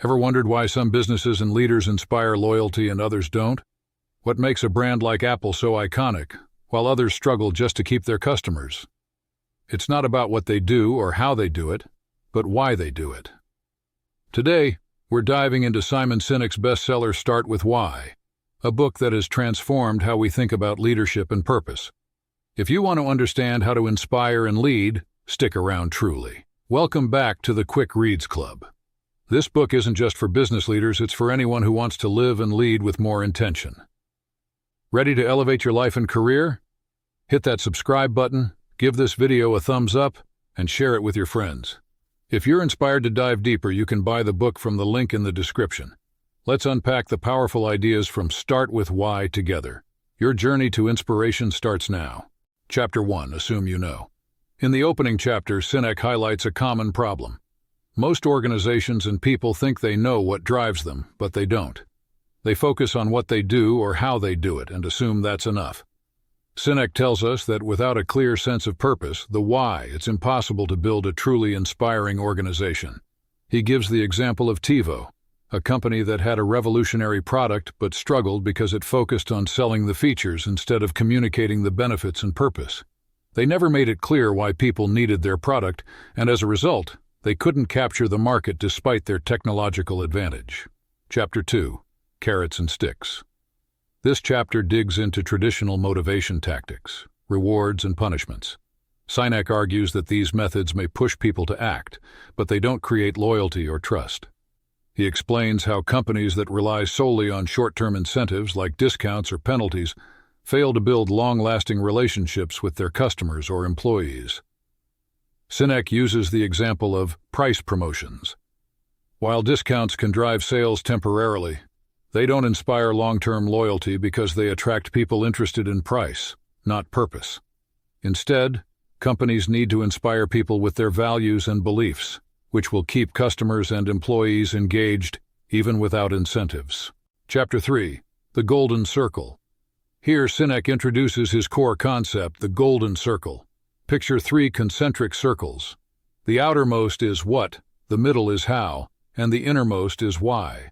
Ever wondered why some businesses and leaders inspire loyalty and others don't? What makes a brand like Apple so iconic, while others struggle just to keep their customers? It's not about what they do or how they do it, but why they do it. Today, we're diving into Simon Sinek's bestseller Start with Why, a book that has transformed how we think about leadership and purpose. If you want to understand how to inspire and lead, stick around truly. Welcome back to the Quick Reads Club. This book isn't just for business leaders, it's for anyone who wants to live and lead with more intention. Ready to elevate your life and career? Hit that subscribe button, give this video a thumbs up, and share it with your friends. If you're inspired to dive deeper, you can buy the book from the link in the description. Let's unpack the powerful ideas from Start with Why together. Your journey to inspiration starts now. Chapter 1, Assume You Know. In the opening chapter, Sinek highlights a common problem. Most organizations and people think they know what drives them, but they don't. They focus on what they do or how they do it and assume that's enough. Sinek tells us that without a clear sense of purpose, the why, it's impossible to build a truly inspiring organization. He gives the example of TiVo, a company that had a revolutionary product but struggled because it focused on selling the features instead of communicating the benefits and purpose. They never made it clear why people needed their product, and as a result, they couldn't capture the market despite their technological advantage. Chapter 2. Carrots and Sticks. This chapter digs into traditional motivation tactics, rewards and punishments. Sinek argues that these methods may push people to act, but they don't create loyalty or trust. He explains how companies that rely solely on short-term incentives like discounts or penalties fail to build long-lasting relationships with their customers or employees. Sinek uses the example of price promotions. While discounts can drive sales temporarily, they don't inspire long-term loyalty because they attract people interested in price, not purpose. Instead, companies need to inspire people with their values and beliefs, which will keep customers and employees engaged even without incentives. Chapter 3. The Golden Circle. Here, Sinek introduces his core concept, the Golden Circle. Picture 3 concentric circles. The outermost is what, the middle is how, and the innermost is why.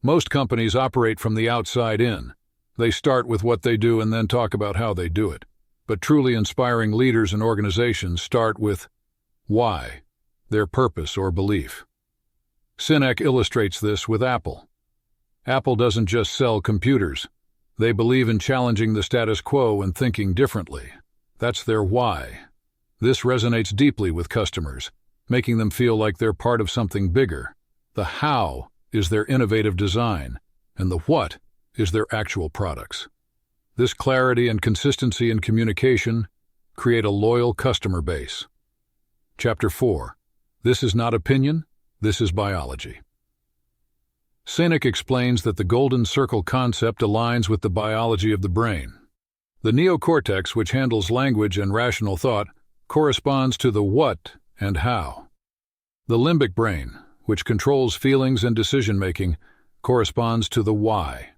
Most companies operate from the outside in. They start with what they do and then talk about how they do it. But truly inspiring leaders and organizations start with why, their purpose or belief. Sinek illustrates this with Apple. Apple doesn't just sell computers. They believe in challenging the status quo and thinking differently. That's their why. This resonates deeply with customers, making them feel like they're part of something bigger. The how is their innovative design, and the what is their actual products. This clarity and consistency in communication create a loyal customer base. Chapter 4. This is not opinion, this is biology. Sinek explains that the Golden Circle concept aligns with the biology of the brain. The neocortex, which handles language and rational thought, corresponds to the what and how. The limbic brain, which controls feelings and decision-making, corresponds to the why.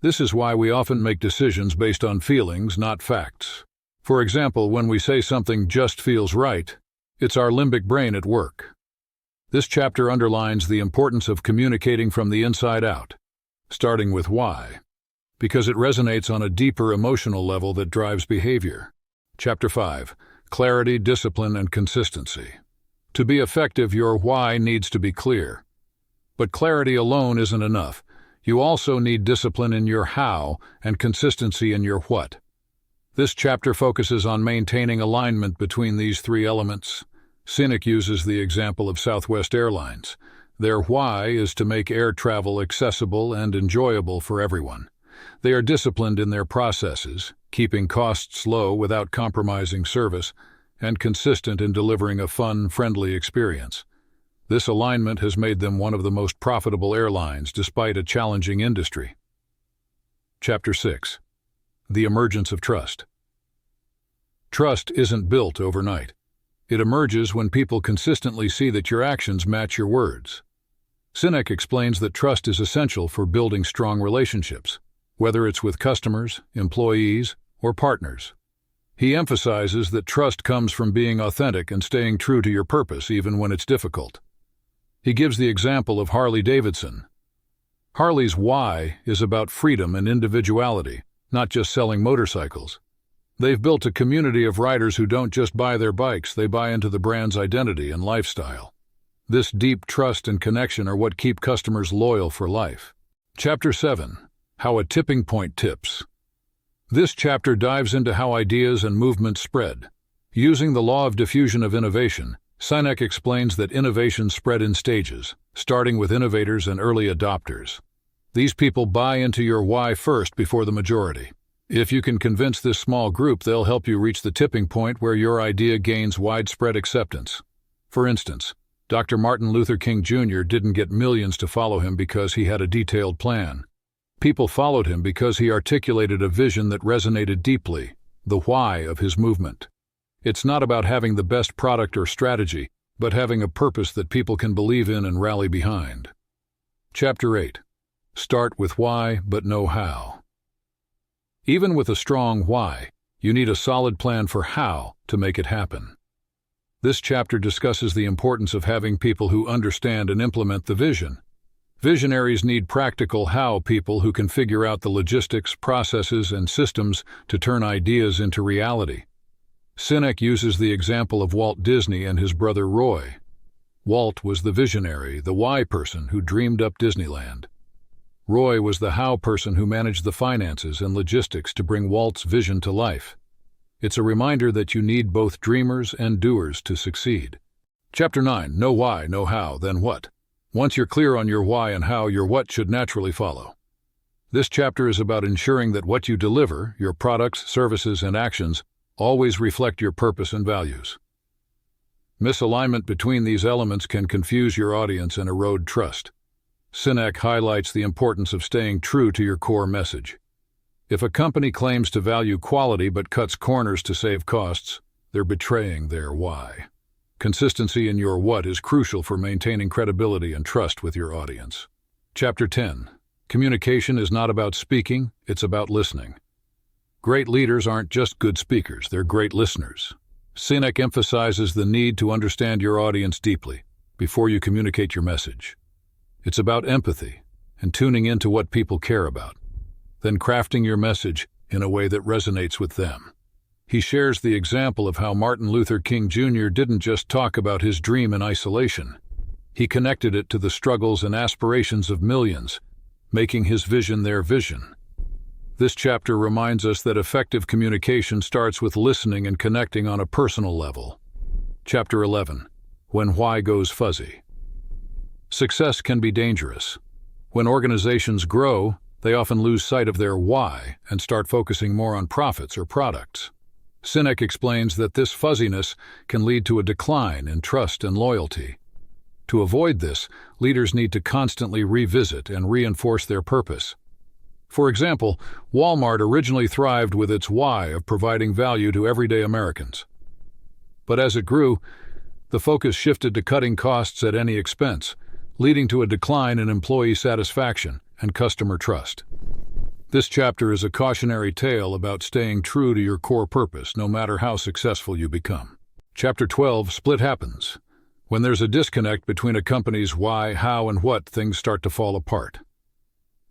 This is why we often make decisions based on feelings, not facts. For example, when we say something just feels right, it's our limbic brain at work. This chapter underlines the importance of communicating from the inside out, starting with why, because it resonates on a deeper emotional level that drives behavior. Chapter 5. Clarity, Discipline, and Consistency. To be effective, your why needs to be clear. But clarity alone isn't enough. You also need discipline in your how and consistency in your what. This chapter focuses on maintaining alignment between these three elements. Sinek uses the example of Southwest Airlines. Their why is to make air travel accessible and enjoyable for everyone. They are disciplined in their processes, keeping costs low without compromising service, and consistent in delivering a fun, friendly experience. This alignment has made them one of the most profitable airlines despite a challenging industry. Chapter 6. The Emergence of Trust. Trust isn't built overnight. It emerges when people consistently see that your actions match your words. Sinek explains that trust is essential for building strong relationships, whether it's with customers, employees, or partners. He emphasizes that trust comes from being authentic and staying true to your purpose even when it's difficult. He gives the example of Harley-Davidson. Harley's why is about freedom and individuality, not just selling motorcycles. They've built a community of riders who don't just buy their bikes, they buy into the brand's identity and lifestyle. This deep trust and connection are what keep customers loyal for life. Chapter 7. How a Tipping Point Tips. This chapter dives into how ideas and movements spread. Using the law of diffusion of innovation, Sinek explains that innovation spread in stages, starting with innovators and early adopters. These people buy into your why first before the majority. If you can convince this small group, they'll help you reach the tipping point where your idea gains widespread acceptance. For instance, Dr. Martin Luther King Jr. didn't get millions to follow him because he had a detailed plan. People followed him because he articulated a vision that resonated deeply, the why of his movement. It's not about having the best product or strategy, but having a purpose that people can believe in and rally behind. Chapter 8. Start with why, but know how. Even with a strong why, you need a solid plan for how to make it happen. This chapter discusses the importance of having people who understand and implement the vision. Visionaries need practical how people who can figure out the logistics, processes, and systems to turn ideas into reality. Sinek uses the example of Walt Disney and his brother Roy. Walt was the visionary, the why person who dreamed up Disneyland. Roy was the how person who managed the finances and logistics to bring Walt's vision to life. It's a reminder that you need both dreamers and doers to succeed. Chapter 9. Know why, know how, then what. Once you're clear on your why and how, your what should naturally follow. This chapter is about ensuring that what you deliver, your products, services, and actions, always reflect your purpose and values. Misalignment between these elements can confuse your audience and erode trust. Sinek highlights the importance of staying true to your core message. If a company claims to value quality but cuts corners to save costs, they're betraying their why. Consistency in your what is crucial for maintaining credibility and trust with your audience. Chapter 10. Communication is not about speaking, it's about listening. Great leaders aren't just good speakers, they're great listeners. Sinek emphasizes the need to understand your audience deeply before you communicate your message. It's about empathy and tuning into what people care about, then crafting your message in a way that resonates with them. He shares the example of how Martin Luther King Jr. didn't just talk about his dream in isolation. He connected it to the struggles and aspirations of millions, making his vision their vision. This chapter reminds us that effective communication starts with listening and connecting on a personal level. Chapter 11. When why goes fuzzy. Success can be dangerous. When organizations grow, they often lose sight of their why and start focusing more on profits or products. Sinek explains that this fuzziness can lead to a decline in trust and loyalty. To avoid this, leaders need to constantly revisit and reinforce their purpose. For example, Walmart originally thrived with its why of providing value to everyday Americans. But as it grew, the focus shifted to cutting costs at any expense, leading to a decline in employee satisfaction and customer trust. This chapter is a cautionary tale about staying true to your core purpose, no matter how successful you become. Chapter 12. Split happens. When there's a disconnect between a company's why, how, and what, things start to fall apart.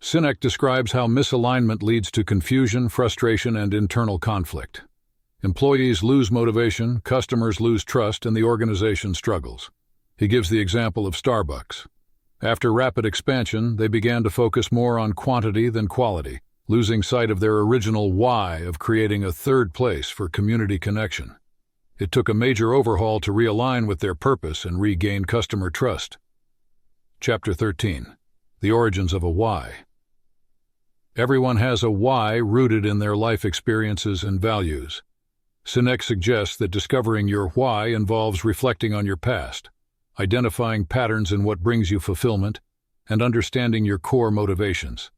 Sinek describes how misalignment leads to confusion, frustration, and internal conflict. Employees lose motivation, customers lose trust, and the organization struggles. He gives the example of Starbucks. After rapid expansion, they began to focus more on quantity than quality, losing sight of their original why of creating a third place for community connection. It took a major overhaul to realign with their purpose and regain customer trust. Chapter 13. The origins of a why. Everyone has a why rooted in their life experiences and values. Sinek suggests that discovering your why involves reflecting on your past, identifying patterns in what brings you fulfillment, and understanding your core motivations.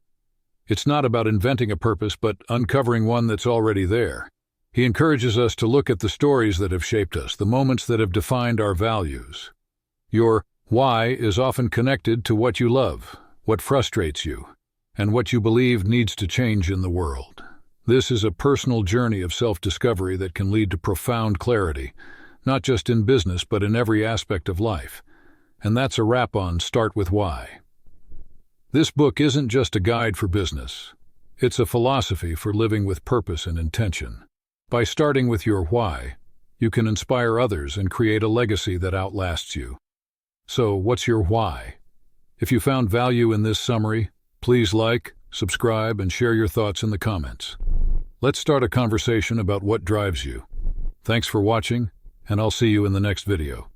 It's not about inventing a purpose, but uncovering one that's already there. He encourages us to look at the stories that have shaped us, the moments that have defined our values. Your why is often connected to what you love, what frustrates you, and what you believe needs to change in the world. This is a personal journey of self-discovery that can lead to profound clarity, not just in business but in every aspect of life. And that's a wrap on Start with Why. This book isn't just a guide for business. It's a philosophy for living with purpose and intention. By starting with your why, you can inspire others and create a legacy that outlasts you. So, what's your why? If you found value in this summary, please like, subscribe, and share your thoughts in the comments. Let's start a conversation about what drives you. Thanks for watching, and I'll see you in the next video.